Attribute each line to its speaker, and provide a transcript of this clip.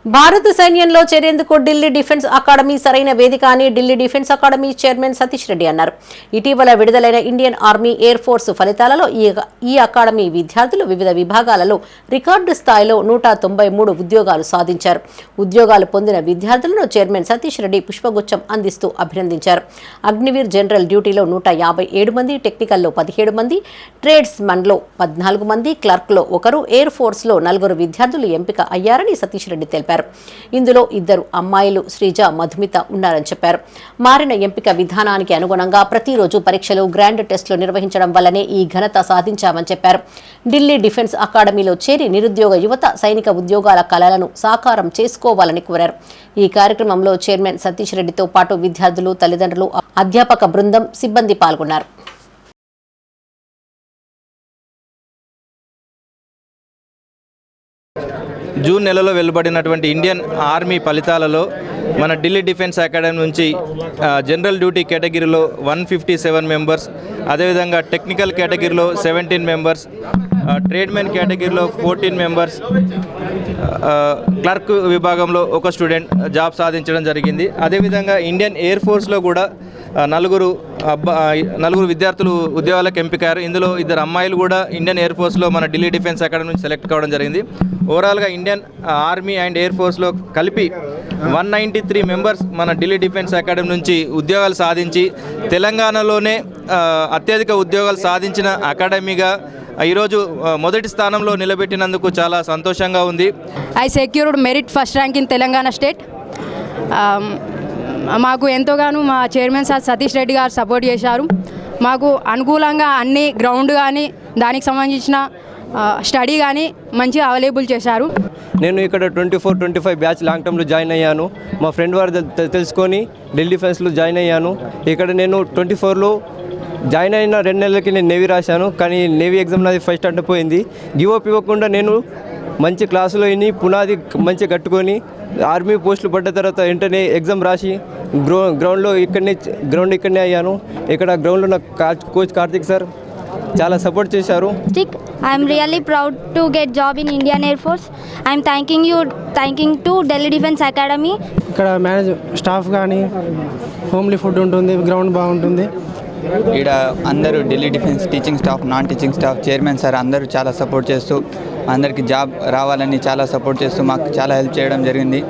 Speaker 1: భారత సైన్యంలో చేరేందుకు ఢిల్లీ డిఫెన్స్ అకాడమీ సరైన వేదిక అని Delhi defence academy chairman Satish Reddy అన్నారు. ఇటీవల విడుదలైన ఇండియన్ ఆర్మీ ఎయిర్ ఫోర్స్ ఫలితాలలో ఈ అకాడమీ విద్యార్థులు వివిధ విభాగాలలో రికార్డు స్థాయిలో 193 ఉద్యోగాలు సాధించారు. ఉద్యోగాలు పొందిన విద్యార్థులను చైర్మన్ సతీష్ రెడ్డి పుష్పగుచ్చం అందిస్తూ అభినందించారు. అగ్నివీర్ జనరల్ డ్యూటీలో 157 మంది, టెక్నికల్లో 17 మంది, ట్రేడ్స్ మన్లో 14 మంది, క్లర్క్లో 1, ఎయిర్ ఫోర్స్లో 4 విద్యార్థులు ఎంపిక అయ్యారని సతీష్ రెడ్డి తెలిపారు. ఇందులో 2 అమ్మాయిలు శ్రీజ, మధుమిత ఉన్నారని చెప్పారు. మారిన ఎంపిక విధానానికి అనుగుణంగా ప్రతిరోజు పరీక్షలు, గ్రాండ్ టెస్టులు నిర్వహించడం వల్లనే ఈ ఘనత సాధించామని చెప్పారు. ఢిల్లీ డిఫెన్స్ అకాడమీలో చేరి నిరుద్యోగ యువత సైనిక ఉద్యోగాల కలలను సాకారం చేసుకోవాలని కోరారు. ఈ కార్యక్రమంలో చైర్మన్ సతీష్ రెడ్డితో పాటు విద్యార్థులు, తల్లిదండ్రులు, అధ్యాపక బృందం, సిబ్బంది పాల్గొన్నారు.
Speaker 2: జూన్ నెలలో వెలువడినటువంటి ఇండియన్ ఆర్మీ ఫలితాలలో మన ఢిల్లీ డిఫెన్స్ అకాడమీ నుంచి జనరల్ డ్యూటీ కేటగిరీలో 157 మెంబర్స్, అదేవిధంగా టెక్నికల్ కేటగిరీలో 17 మెంబర్స్, ట్రేడ్మెన్ కేటగిరీలో 14 మెంబర్స్, క్లర్క్ విభాగంలో 1 స్టూడెంట్ జాబ్ సాధించడం జరిగింది. అదేవిధంగా ఇండియన్ ఎయిర్ ఫోర్స్లో కూడా 4 విద్యార్థులు ఉద్యోగాలకు ఎంపికారు. ఇందులో 2 అమ్మాయిలు కూడా ఇండియన్ ఎయిర్ ఫోర్స్లో మన ఢిల్లీ డిఫెన్స్ అకాడమీ నుంచి సెలెక్ట్ కావడం జరిగింది. ఓవరాల్గా ఇండియన్ ఆర్మీ అండ్ ఎయిర్ ఫోర్స్లో కలిపి 193 మెంబర్స్ మన ఢిల్లీ డిఫెన్స్ అకాడమీ నుంచి ఉద్యోగాలు సాధించి తెలంగాణలోనే అత్యధిక ఉద్యోగాలు సాధించిన అకాడమీగా ఈరోజు మొదటి స్థానంలో నిలబెట్టినందుకు చాలా సంతోషంగా ఉంది.
Speaker 3: I secured merit first rank in Telangana state. మాకు ఎంతోగానో మా చైర్మన్ సార్ సతీష్ రెడ్డి గారు సపోర్ట్ చేశారు. మాకు అనుకూలంగా అన్ని గ్రౌండ్ కానీ దానికి సంబంధించిన స్టడీ కానీ మంచిగా అవైలబుల్ చేశారు.
Speaker 4: నేను ఇక్కడ 24-25 బ్యాచ్ లాంగ్ టర్మ్లో జాయిన్ అయ్యాను. మా ఫ్రెండ్ వారు తెలుసుకొని ఢిల్లీ డిఫెన్స్లో జాయిన్ అయ్యాను. ఇక్కడ నేను 24లో జాయిన్ అయిన 2 నెలలకి నేను నేవీ రాశాను. కానీ నేవీ ఎగ్జామ్ నాది ఫస్ట్ అంటే పోయింది. గివప్ ఇవ్వకుండా నేను మంచి క్లాసులో విని పునాది మంచిగా కట్టుకొని ఆర్మీ పోస్టులు పడ్డ తర్వాత వెంటనే ఎగ్జామ్ రాసి గ్రౌండ్ ఇక్కడనే అయ్యాను. ఇక్కడ గ్రౌండ్లో నాకు కోచ్ కార్తిక్ సార్ చాలా సపోర్ట్ చేశారు.
Speaker 5: I'm really proud to get job in Indian Air Force. I'm thanking to Delhi Defense Academy.
Speaker 6: ఇక్కడ మేనేజ్ స్టాఫ్ కానీ హోమ్లీ ఫుడ్ ఉంటుంది, గ్రౌండ్ బాగుంటుంది.
Speaker 7: ఇక్కడ అందరూ Delhi defence teaching staff, non teaching staff, chairman sir అందరూ చాలా సపోర్ట్ చేస్తూ అందరికీ జాబ్ రావాలని చాలా సపోర్ట్ చేస్తూ మాకు చాలా హెల్ప్ చేయడం జరిగింది.